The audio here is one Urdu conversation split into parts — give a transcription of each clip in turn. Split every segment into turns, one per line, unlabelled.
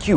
@Q।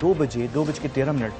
2:13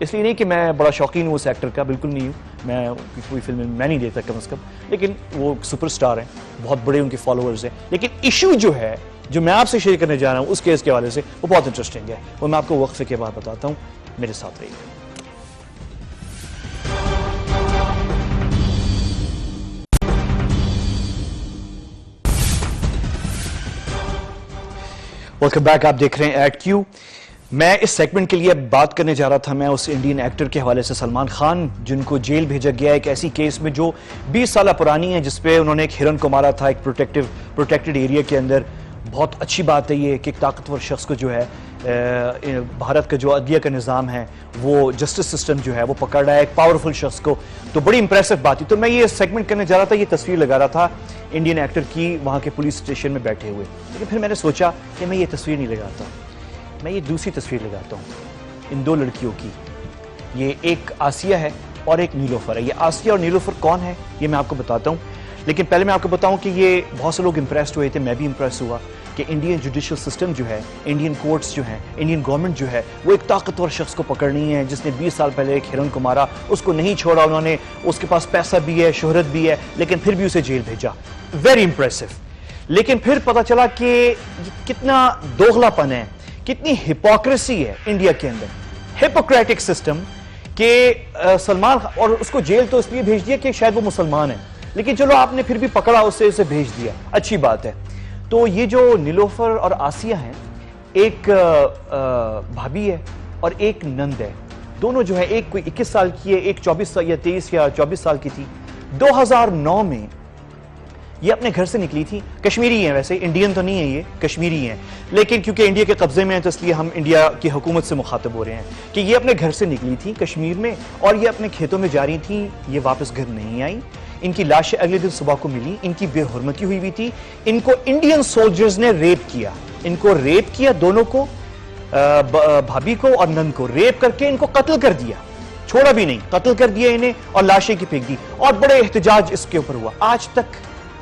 اس لیے نہیں کہ میں بڑا شوقین ہوں اس ایکٹر کا، بالکل نہیں ہوں، میں کوئی فلم میں نہیں دیتا کم از کم، لیکن وہ سپر سٹار ہیں، بہت بڑے ان کے فالوورز ہیں. لیکن ایشو جو ہے جو میں آپ سے شیئر کرنے جا رہا ہوں اس کیس کے حوالے سے وہ بہت انٹرسٹنگ ہے، وہ میں آپ کو وقفے کے بعد بتاتا ہوں. میرے ساتھ رہیے. ویلکم بیک، آپ دیکھ رہے ہیں ایٹ کیو. میں اس سیگمنٹ کے لیے بات کرنے جا رہا تھا میں اس انڈین ایکٹر کے حوالے سے، سلمان خان، جن کو جیل بھیجا گیا ایک ایسی کیس میں جو 20 سالہ پرانی ہے، جس پہ انہوں نے ایک ہرن کو مارا تھا ایک پروٹیکٹڈ ایریا کے اندر. بہت اچھی بات ہے یہ کہ ایک طاقتور شخص کو جو ہے بھارت کا جو عدلیہ کا نظام ہے، وہ جسٹس سسٹم جو ہے وہ پکڑ رہا ہے ایک پاورفل شخص کو، تو بڑی امپریسو بات تھی. تو میں یہ سیگمنٹ کرنے جا رہا تھا، یہ تصویر لگا رہا تھا انڈین ایکٹر کی وہاں کے پولیس اسٹیشن میں بیٹھے ہوئے. لیکن پھر میں نے سوچا کہ میں یہ تصویر نہیں لگاتا، میں یہ دوسری تصویر لگاتا ہوں ان دو لڑکیوں کی. یہ ایک آسیہ ہے اور ایک نیلوفر ہے. یہ آسیہ اور نیلوفر کون ہے یہ میں آپ کو بتاتا ہوں، لیکن پہلے میں آپ کو بتاؤں کہ یہ بہت سے لوگ امپریسڈ ہوئے تھے، میں بھی امپریس ہوا کہ انڈین جوڈیشل سسٹم جو ہے، انڈین کورٹس جو ہیں، انڈین گورنمنٹ جو ہے، وہ ایک طاقتور شخص کو پکڑنی ہے جس نے 20 سال پہلے ایک ہرن کو مارا، اس کو نہیں چھوڑا انہوں نے. اس کے پاس پیسہ بھی ہے، شہرت بھی ہے، لیکن پھر بھی اسے جیل بھیجا. Very impressive. لیکن پھر پتا چلا کہ یہ کتنا دوغلا پن ہے، کتنی ہپوکریسی ہے انڈیا کے اندر، ہپوکریٹک سسٹم کہ سلمان اور اس کو جیل تو اس لیے بھیج دیا کہ شاید وہ مسلمان ہے، لیکن چلو آپ نے پھر بھی پکڑا اسے بھیج دیا، اچھی بات ہے. تو یہ جو نیلوفر اور آسیہ ہیں، ایک بھابھی ہے اور ایک نند ہے. دونوں جو ہے ایک کوئی 21 سال کی ہے، ایک 24 یا 23 یا 24 سال کی تھی. 2009 میں یہ اپنے گھر سے نکلی تھی. کشمیری ہیں، ویسے انڈین تو نہیں ہے، یہ کشمیری ہیں، لیکن کیونکہ انڈیا کے قبضے میں ہیں تو اس لیے ہم انڈیا کی حکومت سے مخاطب ہو رہے ہیں کہ یہ اپنے گھر سے نکلی تھی کشمیر میں اور یہ اپنے کھیتوں میں جا رہی تھی. یہ واپس گھر نہیں آئی. ان کی لاشیں اگلے دن صبح کو ملی. ان کی بے حرمتی ہوئی تھی. ان کو انڈین سولجرز نے ریپ کیا. ان کو ریپ کیا، دونوں کو، بھابھی کو اور نند کو ریپ کر کے ان کو قتل کر دیا. چھوڑا بھی نہیں، قتل کر دیا انہیں اور لاشیں کی پھینک دی. اور بڑے احتجاج اس کے اوپر ہوا. آج تک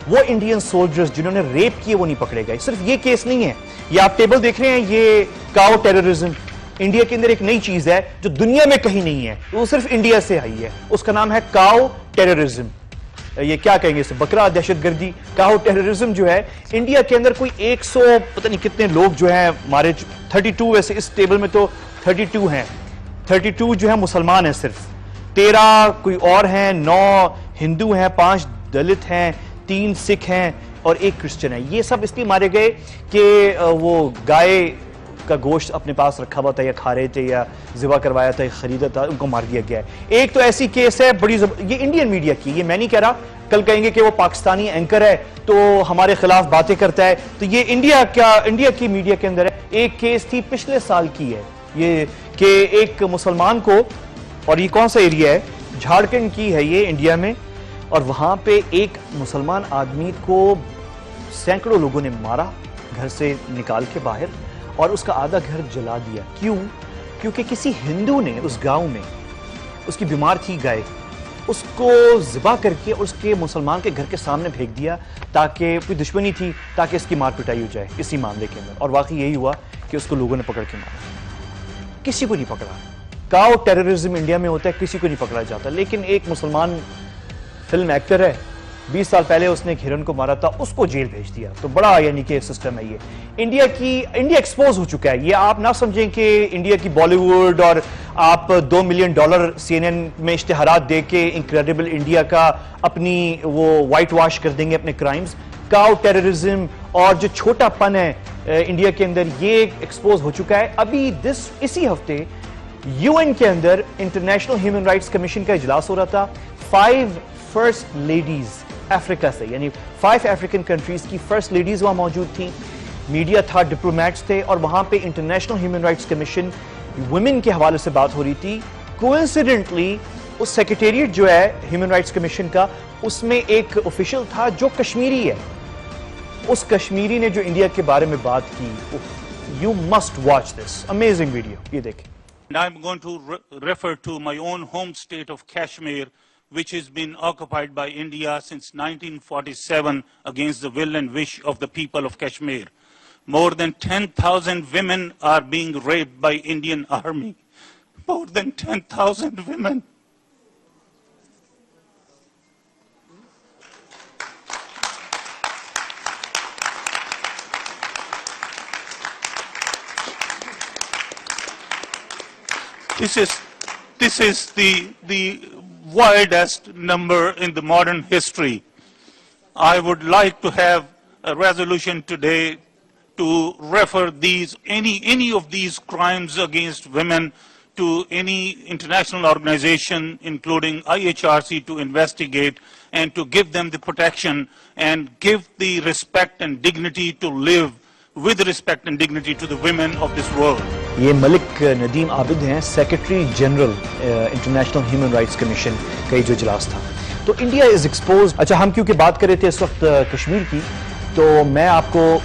وہ انڈین سولجرز جنہوں نے ریپ کیے وہ نہیں پکڑے گئے. صرف یہ کیس نہیں ہے، یہ آپ ٹیبل دیکھ رہے ہیں، یہ کاؤ ٹیررزم انڈیا کے اندر ایک نئی چیز ہے جو دنیا میں کہیں نہیں ہے، وہ صرف انڈیا سے آئی ہے. اس کا نام ہے کاؤ ٹیررزم. یہ کیا کہیں گے اسے، بکرا دہشت گردی. کاؤ ٹیررزم جو ہے انڈیا کے اندر کوئی 100 پتہ نہیں کتنے لوگ جو ہیں ہمارے 32، ویسے اس ٹیبل میں تو 32 ہیں، 32 جو ہیں مسلمان ہیں صرف، 13 کوئی اور ہیں، 9 ہندو ہیں، 5 دلت ہیں، 3 سکھ ہیں اور 1 کرسچن ہے. یہ سب اس لیے مارے گئے کہ وہ گائے کا گوشت اپنے پاس رکھا ہوا تھا یا کھا رہے تھے یا ذبح کروایا تھا یا خریدا تھا، ان کو مار دیا گیا ہے. ایک تو ایسی کیس ہے بڑی یہ انڈین میڈیا کی، یہ میں نہیں کہہ رہا. کل کہیں گے کہ وہ پاکستانی اینکر ہے تو ہمارے خلاف باتیں کرتا ہے، تو یہ انڈیا کی میڈیا کے اندر ہے. ایک کیس تھی پچھلے سال کی ہے یہ کہ ایک مسلمان کو، اور یہ کون سا ایریا ہے، جھارکھنڈ کی ہے یہ انڈیا میں، اور وہاں پہ ایک مسلمان آدمی کو سینکڑوں لوگوں نے مارا گھر سے نکال کے باہر اور اس کا آدھا گھر جلا دیا. کیوں؟ کیونکہ کسی ہندو نے اس گاؤں میں، اس کی بیمار تھی گائے، اس کو ذبح کر کے اس کے مسلمان کے گھر کے سامنے پھینک دیا تاکہ کوئی دشمنی تھی تاکہ اس کی مار پٹائی ہو جائے اسی معاملے کے اندر. اور واقعی یہی ہوا کہ اس کو لوگوں نے پکڑ کے مارا. کسی کو نہیں پکڑا. کاؤ ٹیررزم انڈیا میں ہوتا ہے، کسی کو نہیں پکڑا جاتا. لیکن ایک مسلمان فلم ایکٹر ہے، 20 سال پہلے اس نے ایک ہرن کو مارا تھا، اس کو جیل بھیج دیا. تو بڑا یعنی کہ سسٹم ہے یہ. انڈیا ایکسپوز ہو چکا ہے. یہ آپ نہ سمجھیں کہ انڈیا کی بالی ووڈ اور آپ $2 ملین CNN میں اشتہارات دے کے انکریڈیبل انڈیا کا اپنی وہ وائٹ واش کر دیں گے اپنے کرائمز. کاؤ ٹیررزم اور جو چھوٹا پن ہے انڈیا کے اندر، یہ ایکسپوز ہو چکا ہے. ابھی اسی ہفتے UN کے اندر انٹرنیشنل ہیومن رائٹس کمیشن کا اجلاس ہو رہا تھا. 5 فرسٹ لیڈیز افریقہ سے، یعنی 5 افریقن کنٹریز کی فرسٹ لیڈیز وہاں موجود تھیں. میڈیا تھا، ڈپلومیٹس تھے، اور وہاں پہ international human rights commission women کے حوالے سے بات ہو رہی تھی. کوئنسیڈنٹلی اس سیکریٹریٹ جو ہے ہیومن رائٹس کمیشن کا، اس میں ایک آفیشل تھا جو کشمیری ہے. اس کشمیری نے جو انڈیا کے بارے میں بات کی، you must watch this amazing video. یہ دیکھیں.
And I'm going to refer to my own home state of Kashmir, which has been occupied by India since 1947 against the will and wish of the people of Kashmir. More than 10,000 women are being raped by Indian army. more than 10,000 women. This is the wildest number in the modern history. I would like to have a resolution today to refer any of these crimes against women to any international organization, including IHRC, to investigate and to give them the protection and give the respect and dignity to live with respect and dignity to the women of this world.
یہ ملک ندیم عابد ہیں، secretary general international human rights commission کا جو اجلاس تھا. تو انڈیا از ایکسپوز. اچھا، ہم کیونکہ بات کر رہے تھے اس وقت کشمیر کی، تو میں آپ کو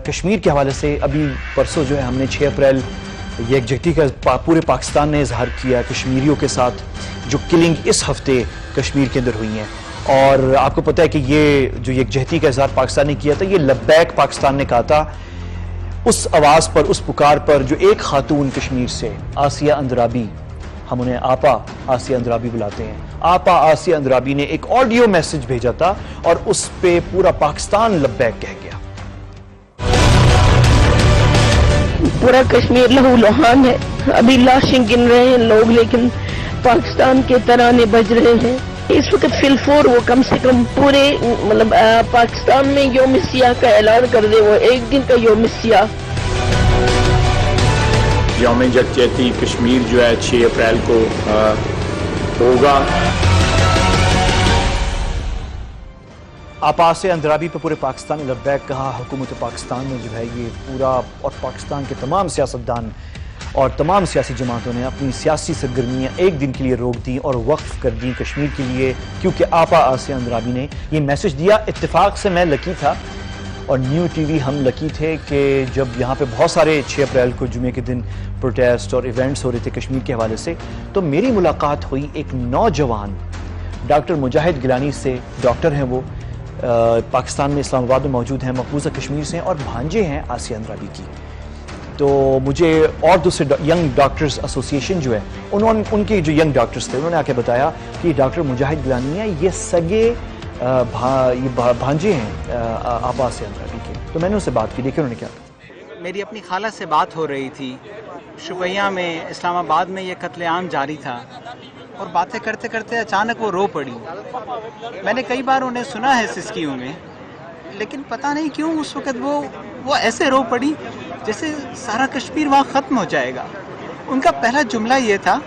کشمیر کے حوالے سے ابھی پرسوں جو ہے ہم نے 6 اپریل یہ یکجہتی کا پورے پاکستان نے اظہار کیا کشمیریوں کے ساتھ جو کلنگ اس ہفتے کشمیر کے اندر ہوئی ہیں. اور آپ کو پتہ ہے کہ یہ جو یکجہتی کا اظہار پاکستان نے کیا تھا، یہ لبیک پاکستان نے کہا تھا اس آواز پر، اس پکار پر جو ایک خاتون کشمیر سے آسیہ اندرابی، ہم انہیں آپا آسیہ اندرابی بلاتے ہیں، آپا آسیہ اندرابی نے ایک آڈیو میسج بھیجا تھا اور اس پہ پورا پاکستان لبیک کہہ گیا.
پورا کشمیر لہو لہان ہے، ابھی لاشیں گن رہے ہیں لوگ، لیکن پاکستان کے ترانے بج رہے ہیں. اس وقت فی الفور وہ کم سے کم پورے مطلب پاکستان میں یوم سیاہ کا اعلان کر دے، وہ ایک دن کا یوم سیاہ.
یوم یکجہتی کشمیر جو ہے 6 اپریل کو ہوگا.
آپا آسیہ اندرابی پہ پورے پاکستان نے لبیک کہا. حکومت پاکستان نے جو ہے یہ پورا، اور پاکستان کے تمام سیاستدان اور تمام سیاسی جماعتوں نے اپنی سیاسی سرگرمیاں ایک دن کے لیے روک دیں اور وقف کر دیں کشمیر کے لیے، کیونکہ آپا آسیہ اندرابی نے یہ میسج دیا. اتفاق سے میں لکی تھا اور نیو ٹی وی ہم لکی تھے کہ جب یہاں پہ بہت سارے 6 اپریل کو جمعے کے دن پروٹیسٹ اور ایونٹس ہو رہے تھے کشمیر کے حوالے سے، تو میری ملاقات ہوئی ایک نوجوان ڈاکٹر مجاہد گیلانی سے. ڈاکٹر ہیں وہ، پاکستان میں اسلام آباد میں موجود ہیں، مقبوضہ کشمیر سے ہیں اور بھانجے ہیں آسیہ اندرابی کی. تو مجھے اور دوسرے ینگ ڈاکٹرز ایسوسیشن جو ہے ان کے جو ینگ ڈاکٹرز تھے، انہوں نے آ کے بتایا کہ یہ ڈاکٹر مجاہد گیلانی ہیں، یہ سگے بھانجے ہیں آپا آسیہ اندرابی کے. تو میں نے ان سے بات کی، دیکھیں انہوں نے کیا کہا.
میری اپنی خالہ سے بات ہو رہی تھی. شویہ میں اسلام آباد میں یہ قتل عام جاری تھا اور باتیں کرتے کرتے اچانک وہ رو پڑی. میں نے کئی بار انہیں سنا ہے سسکیوں میں، لیکن پتہ نہیں کیوں اس وقت وہ ایسے رو پڑی جیسے سارا کشمیر وہاں ختم ہو جائے گا. ان کا پہلا جملہ یہ تھا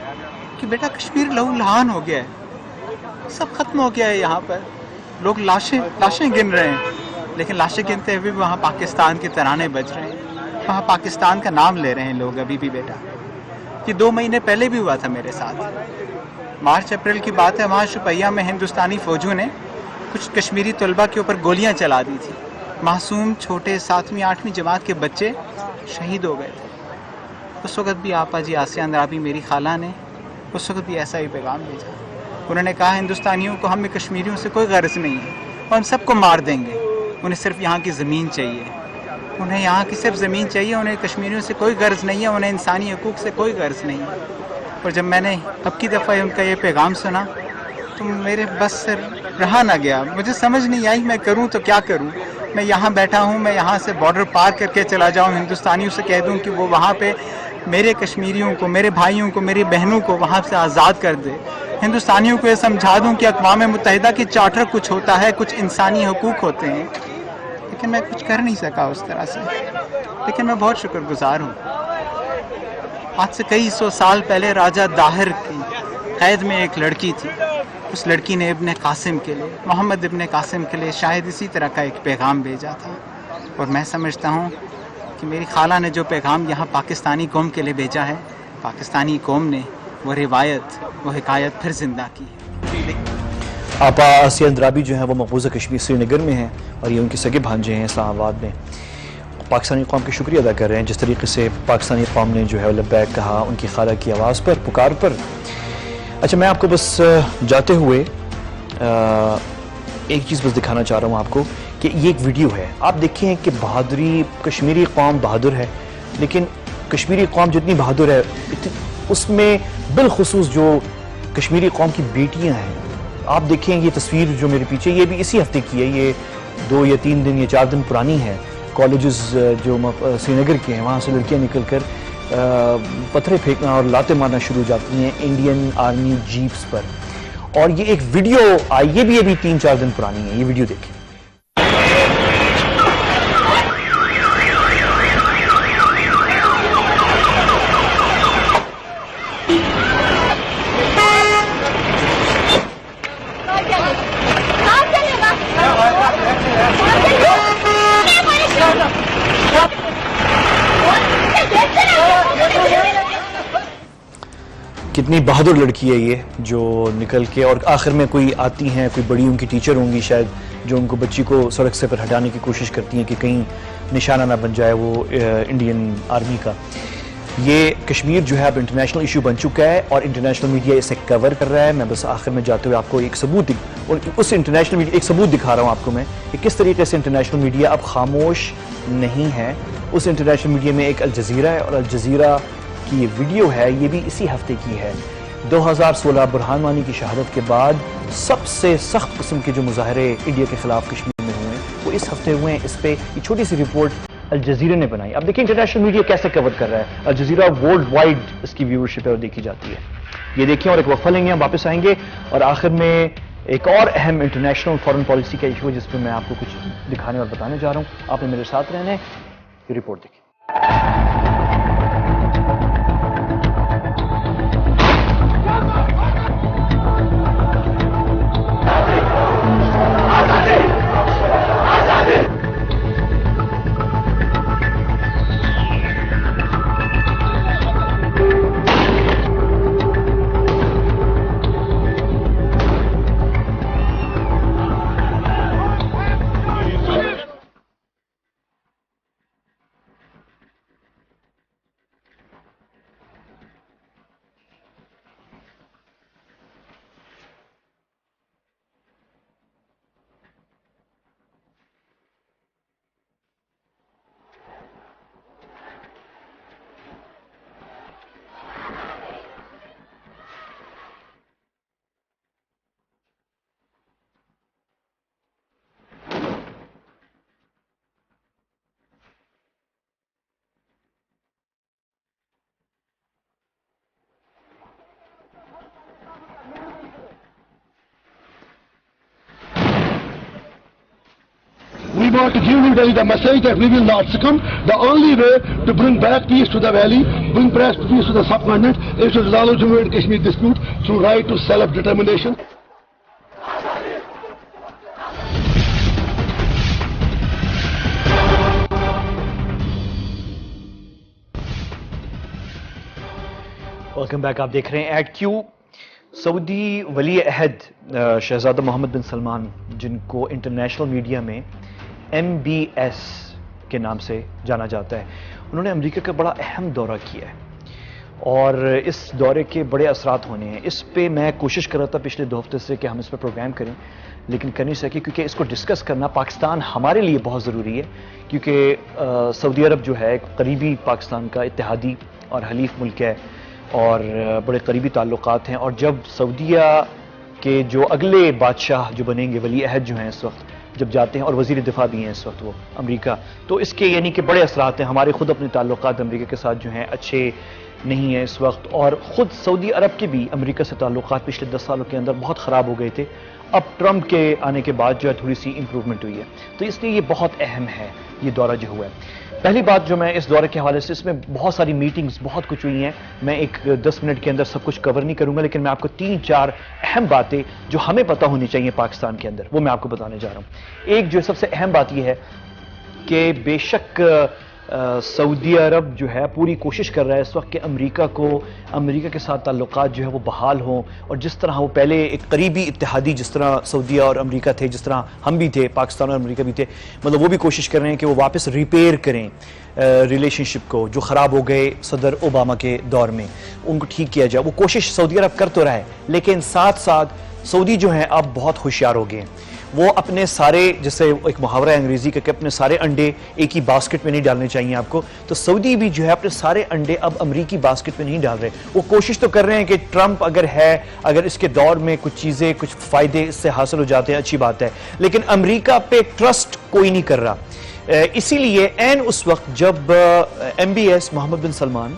کہ بیٹا کشمیر لہو لہان ہو گیا ہے، سب ختم ہو گیا ہے، یہاں پر لوگ لاشیں گن رہے ہیں، لیکن لاشیں گنتے ہوئے بھی وہاں پاکستان کے ترانے بج رہے ہیں، وہاں پاکستان کا نام لے رہے ہیں لوگ ابھی بھی. بیٹا یہ 2 مہینے پہلے بھی ہوا تھا میرے ساتھ، مارچ اپریل کی بات ہے. وہاں شوپیہ میں ہندوستانی فوجوں نے کچھ کشمیری طلبہ کے اوپر گولیاں چلا دی تھی. معصوم چھوٹے 7ویں 8ویں جماعت کے بچے شہید ہو گئے تھے. اس وقت بھی آپا جی آسیہ اندرابی میری خالہ نے اس وقت بھی ایسا ہی پیغام بھیجا. انہوں نے کہا ہندوستانیوں کو ہمیں کشمیریوں سے کوئی غرض نہیں ہے، اور ہم سب کو مار دیں گے، انہیں صرف یہاں کی زمین چاہیے، انہیں یہاں کی صرف زمین چاہیے، انہیں کشمیریوں سے کوئی غرض نہیں ہے، انہیں انسانی حقوق سے کوئی غرض نہیں ہے. اور جب میں نے اب کی دفعہ ان کا یہ پیغام سنا تو میرے بس سے رہا نہ گیا. مجھے سمجھ نہیں آئی میں کروں تو کیا کروں. میں یہاں بیٹھا ہوں، میں یہاں سے بارڈر پار کر کے چلا جاؤں، ہندوستانیوں سے کہہ دوں کہ وہ وہاں پہ میرے کشمیریوں کو، میرے بھائیوں کو، میری بہنوں کو وہاں سے آزاد کر دے. ہندوستانیوں کو یہ سمجھا دوں کہ اقوام متحدہ کی چارٹر کچھ ہوتا ہے، کچھ انسانی حقوق ہوتے ہیں. لیکن میں کچھ کر نہیں سکا اس طرح سے. لیکن میں بہت شکر گزار ہوں. آج سے کئی 100 سال پہلے راجہ داہر کی قید میں ایک لڑکی تھی. اس لڑکی نے ابن قاسم کے لیے، محمد ابن قاسم کے لیے شاید اسی طرح کا ایک پیغام بھیجا تھا. اور میں سمجھتا ہوں کہ میری خالہ نے جو پیغام یہاں پاکستانی قوم کے لیے بھیجا ہے، پاکستانی قوم نے وہ روایت، وہ حکایت پھر زندہ کی ہے.
آپا آسیہ اندرابی جو ہیں وہ مقبوضہ کشمیر سری نگر میں ہیں اور یہ ان کے سگے بھانجے ہیں اسلام آباد میں. پاکستانی قوم کی شکریہ ادا کر رہے ہیں جس طریقے سے پاکستانی قوم نے جو ہے لبیک کہا ان کی خالہ کی آواز پر، پکار پر. اچھا، میں آپ کو بس جاتے ہوئے ایک چیز بس دکھانا چاہ رہا ہوں آپ کو کہ یہ ایک ویڈیو ہے. آپ دیکھیں کہ بہادری، کشمیری قوم بہادر ہے، لیکن کشمیری قوم جتنی بہادر ہے اس میں بالخصوص جو کشمیری قوم کی بیٹیاں ہیں، آپ دیکھیں یہ تصویر جو میرے پیچھے، یہ بھی اسی ہفتے کی ہے، یہ 2 یا 3 دن یا 4 دن پرانی ہے۔ کالجز جو سری نگر کے ہیں وہاں سے لڑکیاں نکل کر پتھرے پھینکنا اور لاتیں مارنا شروع ہو جاتی ہیں انڈین آرمی جیپس پر، اور یہ ایک ویڈیو آئی، یہ بھی ابھی 3-4 دن پرانی ہے، یہ ویڈیو دیکھیں۔ کتنی بہادر لڑکی ہے یہ جو نکل کے، اور آخر میں کوئی آتی ہیں، کوئی بڑی ان کی ٹیچر ہوں گی شاید، جو ان کو بچی کو سڑک سے پر ہٹانے کی کوشش کرتی ہیں کہ کہیں نشانہ نہ بن جائے وہ انڈین آرمی کا۔ یہ کشمیر جو ہے اب انٹرنیشنل ایشو بن چکا ہے اور انٹرنیشنل میڈیا اسے کور کر رہا ہے۔ میں بس آخر میں جاتے ہوئے آپ کو ایک ثبوت اور اس انٹرنیشنل میڈیا ایک ثبوت دکھا رہا ہوں آپ کو میں کہ کس طریقے سے انٹرنیشنل میڈیا اب خاموش نہیں ہے۔ اس انٹرنیشنل میڈیا میں ایک الجزیرہ ہے، اور الجزیرہ کی یہ ویڈیو ہے، یہ بھی اسی ہفتے کی ہے۔ 2016 برہان وانی کی شہادت کے بعد سب سے سخت قسم کے جو مظاہرے انڈیا کے خلاف کشمیر میں ہوئے ہیں وہ اس ہفتے ہوئے ہیں۔ اس پہ یہ چھوٹی سی رپورٹ الجزیرہ نے بنائی۔ اب دیکھیں انٹرنیشنل میڈیا کیسے کور کر رہا ہے۔ الجزیرہ ورلڈ وائڈ اس کی ویورشپ ہے اور دیکھی جاتی ہے۔ یہ دیکھیں اور ایک وقفہ لیں گے، ہم واپس آئیں گے اور آخر میں ایک اور اہم انٹرنیشنل فارن پالیسی کا ایشو ہے جس پہ میں آپ کو کچھ دکھانے اور بتانے جا رہا ہوں۔ آپ نے میرے ساتھ رہنا ہے، یہ رپورٹ دیکھیں۔
We want to give New Delhi the message that we will not succumb. The only way to bring back peace to the valley, bring back peace to the subcontinent, is to resolve Jammu and Kashmir dispute through right to self-determination.
Welcome back, آپ دیکھ رہے ہیں ایٹ کیو۔ سعودی ولی عہد شہزادہ محمد بن سلمان، جن کو انٹرنیشنل میڈیا میں MBS کے نام سے جانا جاتا ہے، انہوں نے امریکہ کا بڑا اہم دورہ کیا ہے اور اس دورے کے بڑے اثرات ہونے ہیں۔ اس پہ میں کوشش کر رہا تھا پچھلے 2 ہفتے سے کہ ہم اس پہ پروگرام کریں، لیکن کر نہیں سکے کیونکہ اس کو ڈسکس کرنا پاکستان ہمارے لیے بہت ضروری ہے، کیونکہ سعودی عرب جو ہے ایک قریبی پاکستان کا اتحادی اور حلیف ملک ہے اور بڑے قریبی تعلقات ہیں، اور جب سعودیہ کے جو اگلے بادشاہ جو بنیں گے، ولی عہد جو ہیں اس وقت جب جاتے ہیں، اور وزیر دفاع بھی ہیں اس وقت وہ امریکہ، تو اس کے یعنی کہ بڑے اثرات ہیں۔ ہمارے خود اپنے تعلقات امریکہ کے ساتھ جو ہیں اچھے نہیں ہیں اس وقت، اور خود سعودی عرب کے بھی امریکہ سے تعلقات پچھلے 10 سالوں کے اندر بہت خراب ہو گئے تھے۔ اب ٹرمپ کے آنے کے بعد جو ہے تھوڑی سی امپروومنٹ ہوئی ہے، تو اس لیے یہ بہت اہم ہے یہ دورہ جو ہوا ہے۔ پہلی بات جو میں اس دورے کے حوالے سے، اس میں بہت ساری میٹنگز بہت کچھ ہوئی ہیں، میں ایک 10 منٹ کے اندر سب کچھ کور نہیں کروں گا، لیکن میں آپ کو 3-4 اہم باتیں جو ہمیں پتہ ہونی چاہیے پاکستان کے اندر وہ میں آپ کو بتانے جا رہا ہوں۔ ایک جو سب سے اہم بات یہ ہے کہ بے شک سعودی عرب جو ہے پوری کوشش کر رہا ہے اس وقت کہ امریکہ کے ساتھ تعلقات جو ہے وہ بحال ہوں، اور جس طرح وہ پہلے ایک قریبی اتحادی جس طرح سعودیہ اور امریکہ تھے، جس طرح ہم بھی تھے، پاکستان اور امریکہ بھی تھے، مطلب وہ بھی کوشش کر رہے ہیں کہ وہ واپس ریپیئر کریں ریلیشن شپ کو جو خراب ہو گئے صدر اوباما کے دور میں، ان کو ٹھیک کیا جائے۔ وہ کوشش سعودی عرب کر تو رہا ہے، لیکن ساتھ ساتھ سعودی جو ہیں اب بہت ہوشیار ہو گئے ہیں۔ وہ اپنے سارے، جیسے ایک محاورہ ہے انگریزی کا کہ اپنے سارے انڈے ایک ہی باسکٹ میں نہیں ڈالنے چاہیے آپ کو، تو سعودی بھی جو ہے اپنے سارے انڈے اب امریکی باسکٹ میں نہیں ڈال رہے. وہ کوشش تو کر رہے ہیں کہ ٹرمپ اگر اس کے دور میں کچھ چیزیں، کچھ فائدے اس سے حاصل ہو جاتے ہیں، اچھی بات ہے، لیکن امریکہ پہ ٹرسٹ کوئی نہیں کر رہا. اسی لیے عین اس وقت جب MBS محمد بن سلمان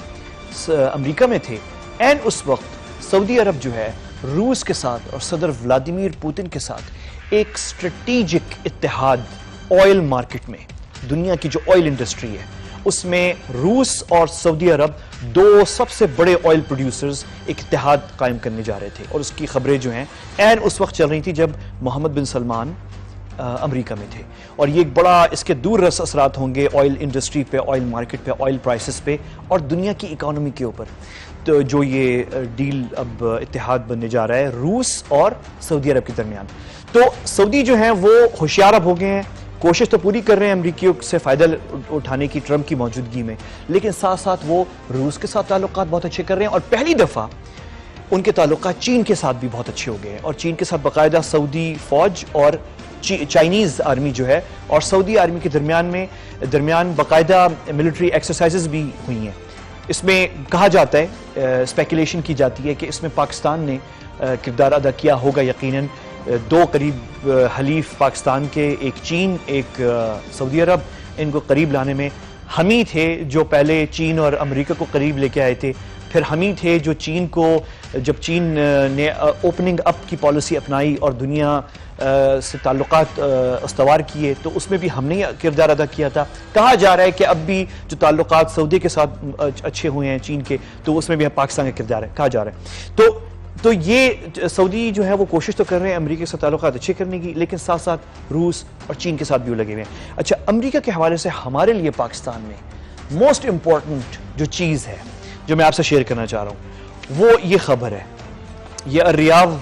امریکہ میں تھے، عین اس وقت سعودی عرب جو ہے روس کے ساتھ اور صدر ولادیمیر پوتن کے ساتھ ایک اسٹریٹیجک اتحاد آئل مارکیٹ میں، دنیا کی جو آئل انڈسٹری ہے اس میں روس اور سعودی عرب دو سب سے بڑے آئل پروڈیوسرز ایک اتحاد قائم کرنے جا رہے تھے، اور اس کی خبریں جو ہیں عین اس وقت چل رہی تھی جب محمد بن سلمان امریکہ میں تھے. اور یہ ایک بڑا اس کے دور رس اثرات ہوں گے آئل انڈسٹری پہ، آئل مارکیٹ پہ، آئل پرائسز پہ اور دنیا کی اکانومی کے اوپر. تو جو یہ ڈیل اب اتحاد بننے جا رہا ہے روس اور سعودی عرب کے درمیان، تو سعودی جو ہیں وہ ہوشیار اب ہو گئے ہیں، کوشش تو پوری کر رہے ہیں امریکیوں سے فائدہ اٹھانے کی ٹرمپ کی موجودگی میں، لیکن ساتھ ساتھ وہ روس کے ساتھ تعلقات بہت اچھے کر رہے ہیں، اور پہلی دفعہ ان کے تعلقات چین کے ساتھ بھی بہت اچھے ہو گئے ہیں، اور چین کے ساتھ باقاعدہ سعودی فوج اور چائنیز آرمی جو ہے اور سعودی آرمی کے درمیان باقاعدہ ملٹری ایکسرسائزز بھی ہوئی ہیں. اس میں کہا جاتا ہے، اسپیکولیشن کی جاتی ہے کہ اس میں پاکستان نے کردار ادا کیا ہوگا یقیناً. دو قریب حلیف پاکستان کے، ایک چین ایک سعودی عرب، ان کو قریب لانے میں ہم ہی تھے جو پہلے چین اور امریکہ کو قریب لے کے آئے تھے. پھر ہم ہی تھے جو چین کو، جب چین نے اوپننگ اپ کی پالیسی اپنائی اور دنیا سے تعلقات استوار کیے، تو اس میں بھی ہم نے کردار ادا کیا تھا. کہا جا رہا ہے کہ اب بھی جو تعلقات سعودی کے ساتھ اچھے ہوئے ہیں چین کے، تو اس میں بھی پاکستان کا کردار ہے، کہا جا رہا ہے. تو یہ سعودی جو ہے وہ کوشش تو کر رہے ہیں امریکہ سے تعلقات اچھے کرنے کی، لیکن ساتھ ساتھ روس اور چین کے ساتھ بھی وہ لگے ہوئے ہیں. اچھا، امریکہ کے حوالے سے ہمارے لیے پاکستان میں موسٹ امپورٹنٹ جو چیز ہے جو میں آپ سے شیئر کرنا چاہ رہا ہوں وہ یہ خبر ہے. یہ الریاض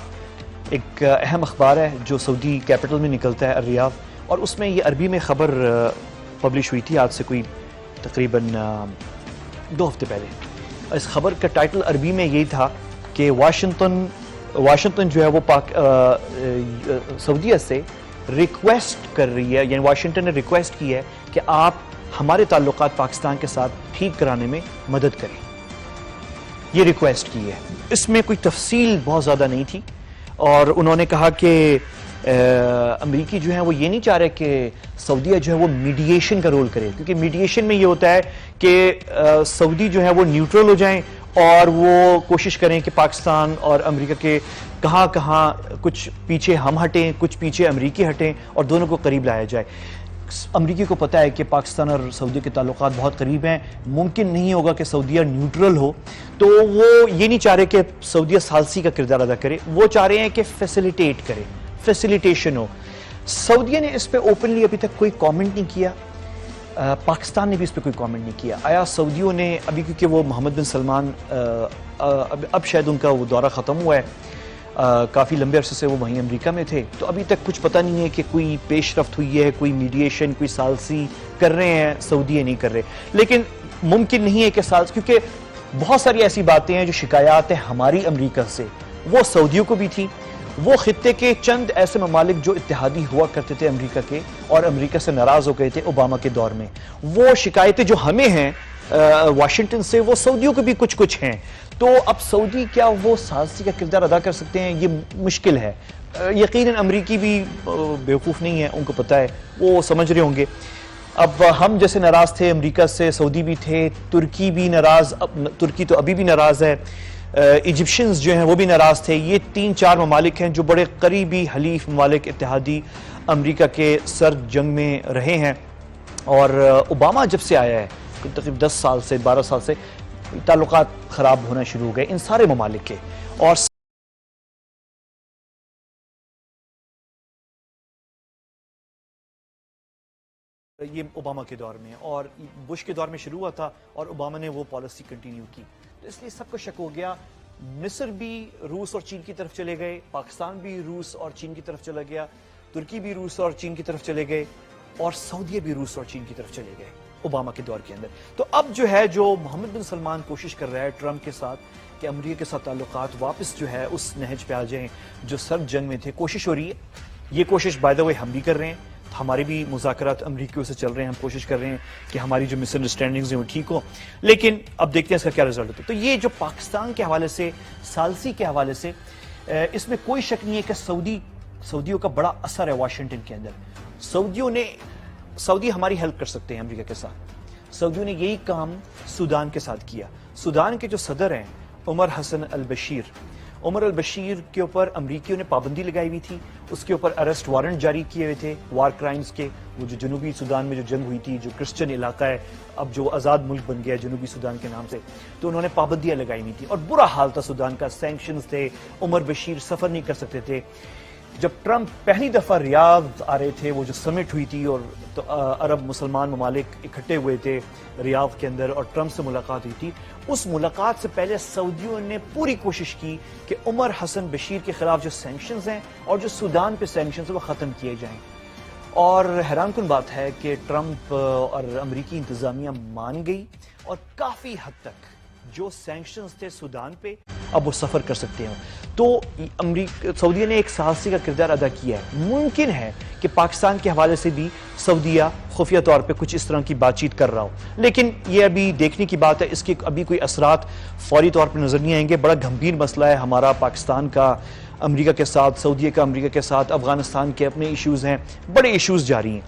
ایک اہم اخبار ہے جو سعودی کیپٹل میں نکلتا ہے، الریاض، اور اس میں یہ عربی میں خبر پبلش ہوئی تھی آج سے کوئی تقریباً 2 ہفتے پہلے. اس خبر کا ٹائٹل عربی میں یہی تھا کہ واشنگٹن جو ہے وہ سعودیہ سے ریکویسٹ کر رہی ہے، یعنی واشنگٹن نے ریکویسٹ کی ہے کہ آپ ہمارے تعلقات پاکستان کے ساتھ ٹھیک کرانے میں مدد کریں. یہ ریکویسٹ کی ہے، اس میں کوئی تفصیل بہت زیادہ نہیں تھی، اور انہوں نے کہا کہ امریکی جو ہیں وہ یہ نہیں چاہ رہے کہ سعودیہ جو ہے وہ میڈیشن کا رول کرے، کیونکہ میڈیشن میں یہ ہوتا ہے کہ سعودی جو ہے وہ نیوٹرل ہو جائیں اور وہ کوشش کریں کہ پاکستان اور امریکہ کے کہاں کچھ پیچھے ہم ہٹیں، کچھ پیچھے امریکی ہٹیں اور دونوں کو قریب لایا جائے. امریکی کو پتہ ہے کہ پاکستان اور سعودی کے تعلقات بہت قریب ہیں، ممکن نہیں ہوگا کہ سعودیہ نیوٹرل ہو، تو وہ یہ نہیں چاہ رہے کہ سعودیہ ثالثی کا کردار ادا کرے، وہ چاہ رہے ہیں کہ فیسیلیٹیٹ کرے، فیسیلیٹیشن ہو. سعودیہ نے اس پہ اوپنلی ابھی تک کوئی کامنٹ نہیں کیا، پاکستان نے بھی اس پہ کوئی کامنٹ نہیں کیا. آیا سعودیوں نے ابھی، کیونکہ وہ محمد بن سلمان اب شاید ان کا وہ دورہ ختم ہوا ہے، کافی لمبے عرصے سے وہ وہیں امریکہ میں تھے، تو ابھی تک کچھ پتہ نہیں ہے کہ کوئی پیش رفت ہوئی ہے، کوئی میڈیشن، کوئی ثالثی کر رہے ہیں، سعودی نہیں کر رہے. لیکن ممکن نہیں ہے کہ کیونکہ بہت ساری ایسی باتیں ہیں جو شکایات ہیں ہماری امریکہ سے، وہ سعودیوں کو بھی تھی. وہ خطے کے چند ایسے ممالک جو اتحادی ہوا کرتے تھے امریکہ کے اور امریکہ سے ناراض ہو گئے تھے اوباما کے دور میں، وہ شکایتیں جو ہمیں ہیں واشنگٹن سے، وہ سعودیوں کو بھی کچھ ہیں. تو اب سعودی کیا وہ ثالثی کا کردار ادا کر سکتے ہیں؟ یہ مشکل ہے. یقیناً امریکی بھی بیوقوف نہیں ہے، ان کو پتہ ہے، وہ سمجھ رہے ہوں گے. اب ہم جیسے ناراض تھے امریکہ سے، سعودی بھی تھے، ترکی بھی ناراض، ترکی تو ابھی بھی ناراض ہے، ایجپشنز جو ہیں وہ بھی ناراض تھے. یہ 3-4 ممالک ہیں جو بڑے قریبی حلیف ممالک اتحادی امریکہ کے سرد جنگ میں رہے ہیں. اور اوباما جب سے آیا ہے تقریباً 10 سال سے 12 سال سے تعلقات خراب ہونا شروع ہو گئے ان سارے ممالک کے. اور یہ اوباما کے دور میں اور بش کے دور میں شروع ہوا تھا اور اوباما نے وہ پالیسی کنٹینیو کی، تو اس لیے سب کو شک ہو گیا. مصر بھی روس اور چین کی طرف چلے گئے، پاکستان بھی روس اور چین کی طرف چلا گیا، ترکی بھی روس اور چین کی طرف چلے گئے، اور سعودیہ بھی روس اور چین کی طرف چلے گئے اوباما کے دور کے اندر. تو اب جو ہے جو محمد بن سلمان کوشش کر رہا ہے ٹرمپ کے ساتھ کہ امریکہ کے ساتھ تعلقات واپس جو ہے اس نہج پہ آ جائیں جو سرد جنگ میں تھے، کوشش ہو رہی ہے. یہ کوشش بائی دا وے ہم بھی کر رہے ہیں, ہمارے بھی مذاکرات امریکیوں سے چل رہے ہیں, ہم کوشش کر رہے ہیں کہ ہماری جو مس انڈرسٹینڈنگز ہیں وہ ٹھیک ہوں, لیکن اب دیکھتے ہیں اس کا کیا رزلٹ ہوتا ہے. تو یہ جو پاکستان کے حوالے سے, ثالثی کے حوالے سے, اس میں کوئی شک نہیں ہے کہ سعودیوں کا بڑا اثر ہے واشنگٹن کے اندر. سعودی ہماری ہیلپ کر سکتے ہیں امریکہ کے ساتھ. سعودیوں نے یہی کام سودان کے ساتھ کیا. سودان کے جو صدر ہیں عمر حسن البشیر کے اوپر امریکیوں نے پابندی لگائی ہوئی تھی, اس کے اوپر ارسٹ وارنٹ جاری کیے ہوئے تھے وار کرائمز کے. وہ جو جنوبی سودان میں جو جنگ ہوئی تھی, جو کرسچن علاقہ ہے اب جو آزاد ملک بن گیا جنوبی سودان کے نام سے, تو انہوں نے پابندیاں لگائی ہوئی تھی اور برا حال تھا سودان کا, سینکشنز تھے, عمر بشیر سفر نہیں کر سکتے تھے. جب ٹرمپ پہلی دفعہ ریاض آ رہے تھے, وہ جو سمٹ ہوئی تھی اور تو عرب مسلمان ممالک اکٹھے ہوئے تھے ریاض کے اندر اور ٹرمپ سے ملاقات ہوئی تھی, اس ملاقات سے پہلے سعودیوں نے پوری کوشش کی کہ عمر حسن بشیر کے خلاف جو سینکشنز ہیں اور جو سودان پہ سینکشنز ہیں وہ ختم کیے جائیں. اور حیران کن بات ہے کہ ٹرمپ اور امریکی انتظامیہ مان گئی اور کافی حد تک جو سینکشنز تھے سودان پہ اب وہ سفر کر سکتے ہیں. تو سعودیہ نے ایک ثالثی کا کردار ادا کیا ہے. ممکن ہے کہ پاکستان کے حوالے سے بھی سعودیہ خفیہ طور پہ کچھ اس طرح کی بات چیت کر رہا ہو, لیکن یہ ابھی دیکھنے کی بات ہے. اس کے ابھی کوئی اثرات فوری طور پہ نظر نہیں آئیں گے. بڑا گھمبیر مسئلہ ہے ہمارا پاکستان کا امریکہ کے ساتھ, سعودیہ کا امریکہ کے ساتھ, افغانستان کے اپنے ایشوز ہیں, بڑے ایشوز جاری ہیں.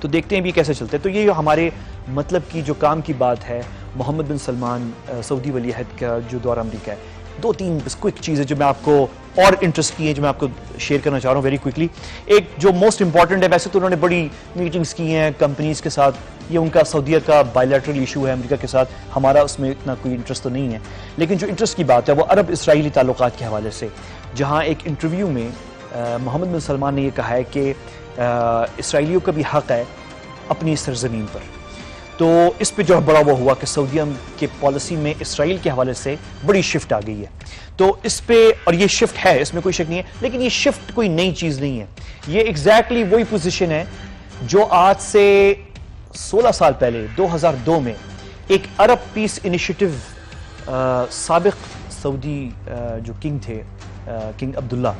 تو دیکھتے ہیں بھی کیسے چلتے ہیں. تو یہ جو ہمارے مطلب کی جو کام کی بات ہے, محمد بن سلمان سعودی ولی عہد کا جو دورہ امریکہ ہے, 2-3 بس کوئک چیزیں جو میں آپ کو اور انٹرسٹ کی ہیں جو میں آپ کو شیئر کرنا چاہ رہا ہوں ویری کوئکلی. ایک جو موسٹ امپورٹنٹ ہے, ویسے تو انہوں نے بڑی میٹنگز کی ہیں کمپنیز کے ساتھ, یہ ان کا سعودیہ کا بائیلیٹرل ایشو ہے امریکہ کے ساتھ, ہمارا اس میں اتنا کوئی انٹرسٹ تو نہیں ہے. لیکن جو انٹرسٹ کی بات ہے وہ عرب اسرائیلی تعلقات کے حوالے سے, جہاں ایک انٹرویو میں محمد بن سلمان نے یہ کہا ہے کہ اسرائیلیوں کا بھی حق ہے اپنی سرزمین پر. تو اس پہ جو بڑا وہ ہوا کہ سعودیہ کے پالیسی میں اسرائیل کے حوالے سے بڑی شفٹ آ گئی ہے. تو اس پہ, اور یہ شفٹ ہے, اس میں کوئی شک نہیں ہے, لیکن یہ شفٹ کوئی نئی چیز نہیں ہے. یہ ایگزیکٹلی وہی پوزیشن ہے جو آج سے 16 سال پہلے 2002 میں ایک عرب پیس انیشیٹو سابق سعودی جو کنگ تھے, کنگ عبداللہ,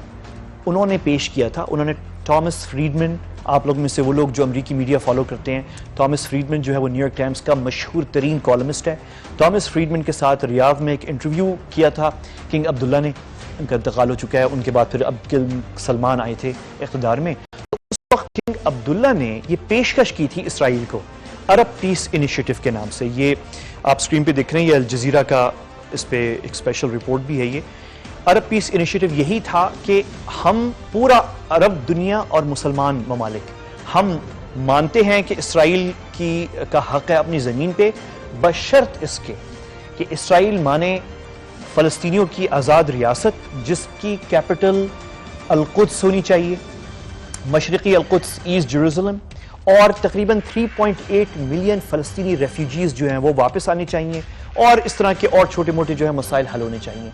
انہوں نے پیش کیا تھا. انہوں نے تھامس فریڈمن, آپ لوگ میں سے وہ لوگ جو امریکی میڈیا فالو کرتے ہیں, تھامس فریڈمن جو ہے وہ نیو یارک ٹائمز کا مشہور ترین کالمسٹ ہے. تھامس فریڈمن کے ساتھ ریاض میں ایک انٹرویو کیا تھا کنگ عبداللہ نے, ان کا انتقال ہو چکا ہے. ان کے بعد پھر اب سلمان آئے تھے اقتدار میں. اس وقت کنگ عبداللہ نے یہ پیشکش کی تھی اسرائیل کو عرب پیس انیشیٹو کے نام سے. یہ آپ اسکرین پہ دیکھ رہے ہیں, یہ الجزیرہ کا اس پہ ایک اسپیشل رپورٹ بھی ہے. یہ عرب پیس انیشیٹو یہی تھا کہ ہم پورا عرب دنیا اور مسلمان ممالک ہم مانتے ہیں کہ اسرائیل کا حق ہے اپنی زمین پہ, بشرط اس کے کہ اسرائیل مانے فلسطینیوں کی آزاد ریاست جس کی کیپٹل القدس ہونی چاہیے, مشرقی القدس, ایسٹ جیروزلم, اور تقریباً 3.8 ملین فلسطینی ریفیوجیز جو ہیں وہ واپس آنے چاہیے, اور اس طرح کے اور چھوٹے موٹے جو ہیں مسائل حل ہونے چاہیے.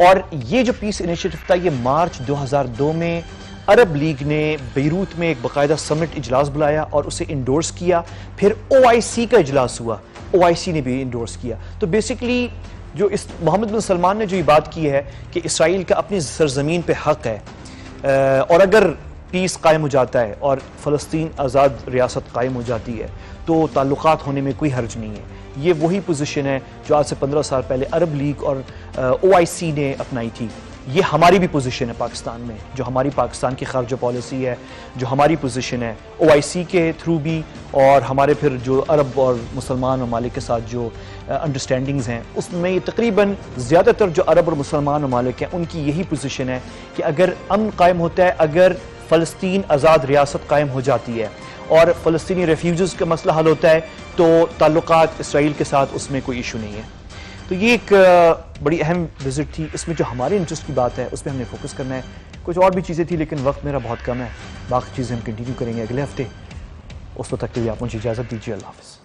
اور یہ جو پیس انیشیٹو تھا یہ مارچ 2002 میں عرب لیگ نے بیروت میں ایک باقاعدہ سمٹ اجلاس بلایا اور اسے انڈورس کیا. پھر OIC کا اجلاس ہوا, OIC نے بھی انڈورس کیا. تو بیسیکلی جو محمد بن سلمان نے جو یہ بات کی ہے کہ اسرائیل کا اپنی سرزمین پہ حق ہے, اور اگر پیس قائم ہو جاتا ہے اور فلسطین آزاد ریاست قائم ہو جاتی ہے تو تعلقات ہونے میں کوئی حرج نہیں ہے. یہ وہی پوزیشن ہے جو آج سے 15 سال پہلے عرب لیگ اور OIC نے اپنائی تھی. یہ ہماری بھی پوزیشن ہے پاکستان میں, جو ہماری پاکستان کی خارجہ پالیسی ہے, جو ہماری پوزیشن ہے OIC کے تھرو بھی, اور ہمارے پھر جو عرب اور مسلمان ممالک کے ساتھ جو انڈرسٹینڈنگز ہیں اس میں تقریباً زیادہ تر جو عرب اور مسلمان ممالک ہیں ان کی یہی پوزیشن ہے کہ اگر امن قائم ہوتا ہے, اگر فلسطین آزاد ریاست قائم ہو جاتی ہے اور فلسطینی ریفیوجیز کا مسئلہ حل ہوتا ہے تو تعلقات اسرائیل کے ساتھ اس میں کوئی ایشو نہیں ہے. تو یہ ایک بڑی اہم وزٹ تھی. اس میں جو ہمارے انٹرسٹ کی بات ہے اس پہ ہم نے فوکس کرنا ہے. کچھ اور بھی چیزیں تھیں لیکن وقت میرا بہت کم ہے, باقی چیزیں ہم کنٹینیو کریں گے اگلے ہفتے. اس وقت تک کے لیے آپ مجھے اجازت دیجیے. اللہ حافظ.